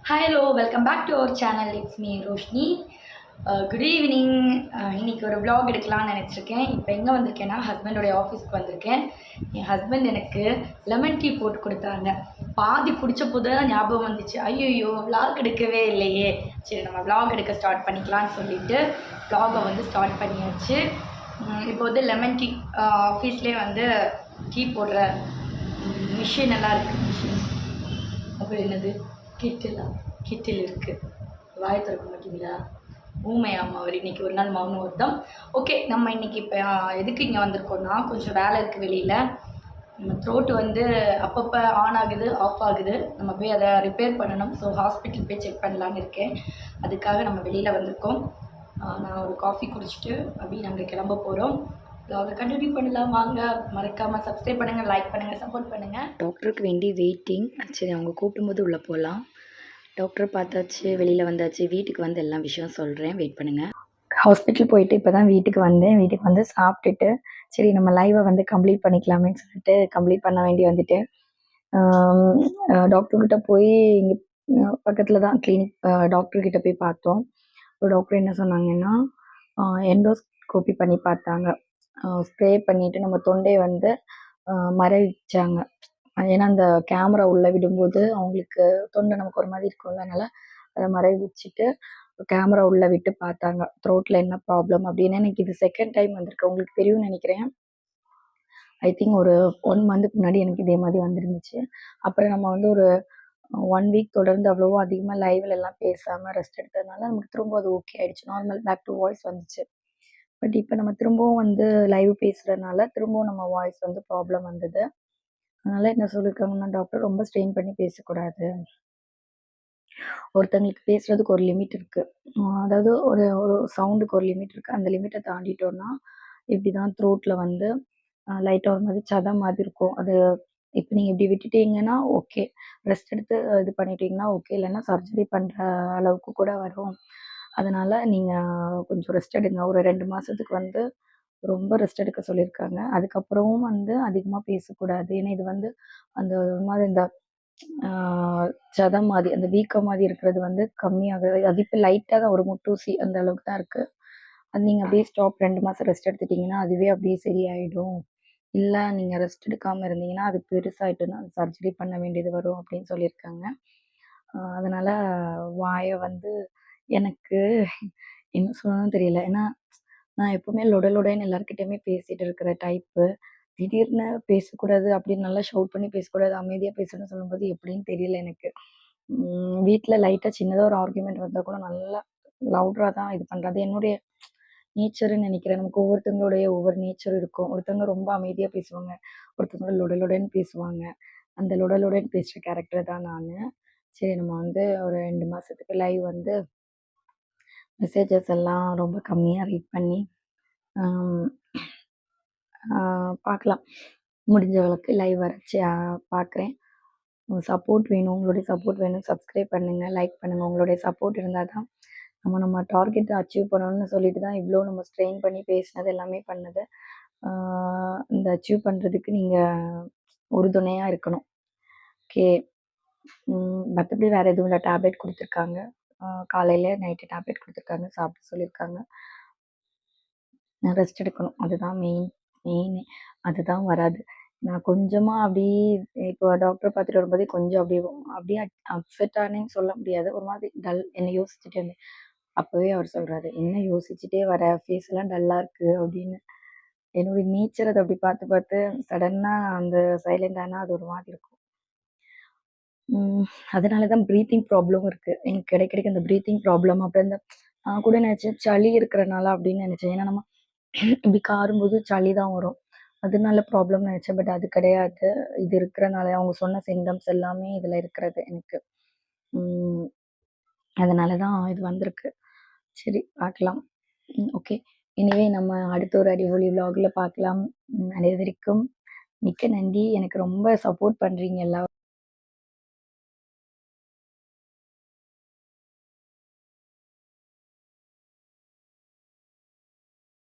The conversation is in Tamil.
Hi hello welcome back to our channel. It's me Roshini. Good evening. இன்னைக்கு ஒரு vlog எடுக்கலாம்னு நினச்சிருக்கேன். இப்போ எங்கே வந்திருக்கேன்னா ஹஸ்பண்டோடைய ஆஃபீஸ்க்கு வந்திருக்கேன். என் ஹஸ்பண்ட் எனக்கு லெமன் டீ போட்டு கொடுத்தாங்க. பாதி குடித்த போது தான் ஞாபகம் வந்துச்சு, ஐயோ vlog எடுக்கவே இல்லையே, சரி நம்ம vlog எடுக்க ஸ்டார்ட் பண்ணிக்கலாம்னு சொல்லிட்டு vlog-அ வந்து ஸ்டார்ட் பண்ணியாச்சு. இப்போ வந்து லெமன் டீ ஆஃபீஸ்லேயே வந்து டீ போடுற மிஷின் எல்லாம் இருக்குது. மிஷின் அப்புறம் என்னது, கிட்டில் இருக்குது. வாய் திறக்க மாட்டீங்களா? ஊமையாமா அவர் இன்னைக்கு ஒரு நாள் மௌன விரதம். ஓகே, நம்ம இன்னைக்கு இப்போ எதுக்கு இங்கே வந்திருக்கோம்னா, கொஞ்சம் வேலை இருக்குது வெளியில். நம்ம த்ரோட்டு வந்து அப்பப்போ ஆன் ஆகுது, ஆஃப் ஆகுது. நம்ம போய் அதை ரிப்பேர் பண்ணணும். ஸோ ஹாஸ்பிட்டல் போய் செக் பண்ணலான்னு இருக்கேன். அதுக்காக நம்ம வெளியில் வந்திருக்கோம். நான் ஒரு காஃபி குடிச்சிட்டு அப்படியே நாங்கள் கிளம்ப போகிறோம். vlog கண்டினியூ பண்ணலாம் வாங்க. மறக்காமல் சப்ஸ்கிரைப் பண்ணுங்கள், லைக் பண்ணுங்கள், சப்போர்ட் பண்ணுங்கள். டாக்டருக்கு வேண்டி வெயிட்டிங். சரி, அவங்க கூப்பிடும்போது உள்ளே போகலாம். டாக்டர் பார்த்தாச்சு, வெளியில் வந்தாச்சு. வீட்டுக்கு வந்து எல்லா விஷயம் சொல்கிறேன், வெயிட் பண்ணுங்கள். ஹாஸ்பிட்டல் போயிட்டு இப்போ தான் வீட்டுக்கு வந்தேன். வீட்டுக்கு வந்து சாப்பிட்டுட்டு சரி நம்ம லைவை வந்து கம்ப்ளீட் பண்ணிக்கலாமேன்னு சொல்லிட்டு கம்ப்ளீட் பண்ண வேண்டி வந்துட்டேன். டாக்டர்கிட்ட போய் இங்கே பக்கத்தில் தான் கிளினிக். டாக்டர்கிட்ட போய் பார்த்தோம். டாக்டர் என்ன சொன்னாங்கன்னா, எண்டோஸ்கோபி பண்ணி பார்த்தாங்க. ஸ்ப்ரே பண்ணிவிட்டு நம்ம தொண்டையை வந்து மறைச்சாங்க. ஏன்னா அந்த கேமரா உள்ளே விடும்போது அவங்களுக்கு தொண்டை நமக்கு ஒரு மாதிரி இருக்கும்ல, அதனால் அதை மறைவிச்சிட்டு கேமரா உள்ளே விட்டு பார்த்தாங்க த்ரோட்டில் என்ன ப்ராப்ளம் அப்படின்னு. எனக்கு இது செகண்ட் டைம் வந்திருக்கு, உங்களுக்கு தெரியும்னு நினைக்கிறேன். ஐ திங்க் ஒரு 1 மந்த்துக்கு முன்னாடி எனக்கு இதே மாதிரி வந்துருந்துச்சு. அப்புறம் நம்ம வந்து ஒரு 1 வீக் தொடர்ந்து அவ்வளோவா அதிகமாக லைவ்ல எல்லாம் பேசாமல் ரெஸ்ட் எடுத்ததுனால நமக்கு திரும்ப அது ஓகே ஆயிடுச்சு. நார்மல் பேக் டு வாய்ஸ் வந்துச்சு. பட் இப்போ நம்ம திரும்பவும் வந்து லைவ் பேசுகிறதுனால திரும்பவும் நம்ம வாய்ஸ் வந்து ப்ராப்ளம் வந்தது. அதனால் என்ன சொல்லியிருக்காங்கன்னா, டாக்டர் ரொம்ப ஸ்ட்ரெயின் பண்ணி பேசக்கூடாது, ஒருத்தங்களுக்கு பேசுகிறதுக்கு ஒரு லிமிட் இருக்குது. அதாவது ஒரு ஒரு சவுண்டுக்கு ஒரு லிமிட் இருக்குது. அந்த லிமிட்டை தாண்டிட்டோன்னா இப்படி தான் த்ரோட்டில் வந்து லைட்டாக ஒரு மாதிரி சதம் மாதிரி இருக்கும். அது இப்போ நீங்கள் இப்படி விட்டுட்டீங்கன்னா ஓகே, ரெஸ்ட் எடுத்து இது பண்ணிட்டீங்கன்னா ஓகே, இல்லைன்னா சர்ஜரி பண்ணுற அளவுக்கு கூட வரும். அதனால் நீங்கள் கொஞ்சம் ரெஸ்ட் எடுங்க. ஒரு 2 மாதத்துக்கு வந்து ரொம்ப ரெஸ்ட் எடுக்க சொல்லியிருக்காங்க. அதுக்கப்புறமும் வந்து அதிகமாக பேசக்கூடாது. ஏன்னா இது வந்து அந்த ஒரு மாதிரி இந்த சதம் மாதிரி அந்த வீக்கம் மாதிரி இருக்கிறது வந்து கம்மியாகுது. அது இப்போ லைட்டாக தான் ஒரு முட்டூசி அந்த அளவுக்கு தான் இருக்குது. அது நீங்கள் அப்படியே ஸ்டாப் 2 மாதம் ரெஸ்ட் எடுத்துட்டிங்கன்னா அதுவே அப்படியே சரியாயிடும். இல்லை நீங்கள் ரெஸ்ட் எடுக்காமல் இருந்தீங்கன்னா அது பெருசாயிட்டுன்னா சர்ஜரி பண்ண வேண்டியது வரும் அப்படின்னு சொல்லியிருக்காங்க. அதனால் வாயை வந்து எனக்கு என்ன சொல்லணும்னு தெரியல. ஏன்னா நான் எப்பவுமே லொடலொடன்னு எல்லார்கிட்டயுமே பேசிட்டு இருக்கிற டைப்பு. திடீர்னு பேசக்கூடாது அப்படின்னு நல்லா ஷவுட் பண்ணி பேசக்கூடாது, அமைதியா பேசணும்னு சொல்லும்போது எப்படின்னு தெரியல எனக்கு. வீட்ல லைட்டா சின்னதா ஒரு ஆர்கியூமெண்ட் வந்தா கூட நல்லா லவுடரா தான் இது பண்றேன். அது என்னுடைய நேச்சர்ன்னு நினைக்கிறேன். நமக்கு ஒவ்வொருத்தவங்களுடைய ஒவ்வொரு நேச்சர் இருக்கும். ஒருத்தவங்க ரொம்ப அமைதியா பேசுவாங்க, ஒருத்தவங்க லொடலொடன்னு பேசுவாங்க. அந்த லொடலொடன்னு பேசுற கேரக்டர் தான் நானு. சரி, நம்ம வந்து ஒரு 2 மாசத்துக்கு லைவ் வந்து மெசேஜஸ் எல்லாம் ரொம்ப கம்மியா ரீட் பண்ணி ஆம், பார்க்கலாம். முடிஞ்ச அளவுக்கு லைவ் வர பார்க்குறேன். சப்போர்ட் வேணும், உங்களுடைய சப்போர்ட் வேணும். சப்ஸ்கிரைப் பண்ணுங்கள், லைக் பண்ணுங்கள். உங்களுடைய சப்போர்ட் இருந்தால் தான் நம்ம டார்கெட்டை அச்சீவ் பண்ணணும்னு சொல்லிட்டு தான் இவ்வளோ நம்ம ஸ்ட்ரெயின் பண்ணி பேசினது எல்லாமே பண்ணது. இந்த அச்சீவ் பண்ணுறதுக்கு நீங்கள் உறுதுணையாக இருக்கணும். ஓகே. மற்றபடி வேறு எதுவும் இல்லை. டேப்லெட் கொடுத்துருக்காங்க. காலையில் நைட்டு டேப்லெட் கொடுத்துருக்காங்க, சாப்பிட சொல்லியிருக்காங்க. ரெஸ்ட் எடுக்கணும். அதுதான் மெயினே. அதுதான் வராது. நான் கொஞ்சமாக அப்படியே இப்போ டாக்டர் பார்த்துட்டு வரும்போதே கொஞ்சம் அப்படியே அப்செட் ஆனேன்னு சொல்ல முடியாது. ஒரு மாதிரி என்ன யோசிச்சுட்டே இருந்தேன். அப்போவே அவர் சொல்றாரு, "என்ன யோசிச்சுட்டே வர? ஃபேஸ் எல்லாம் டல்லா இருக்கு" அப்படின்னு. என்னுடைய நேச்சர் அதை அப்படி பார்த்து பார்த்து சடனா அந்த சைலண்ட் ஆனா அது ஒரு மாதிரி இருக்கும். அதனால தான் ப்ரீத்திங் ப்ராப்ளமும் இருக்கு. எனக்கு இடைக்கிடைக்கு அந்த ப்ரீத்திங் ப்ராப்ளம் அப்புறம் இந்த நான் கூட நினச்சேன் சளி இருக்கிறனால அப்படின்னு நினச்சேன். ஏன்னா நம்ம இப்படி காரும்போது சளி தான் வரும். அதனால ப்ராப்ளம்னு நினச்சேன். பட் அது கிடையாது. இது இருக்கிறனால அவங்க சொன்ன சிம்டம்ஸ் எல்லாமே இதில் இருக்கிறது எனக்கு. அதனால தான் இது வந்திருக்கு. சரி, பார்க்கலாம். ஓகே. எனிவே நம்ம அடுத்த ஒரு அடிப்பொலி விலாகில் பார்க்கலாம். அனைவருக்கும் மிக்க நன்றி. எனக்கு ரொம்ப சப்போர்ட் பண்ணுறீங்க எல்லாரும்.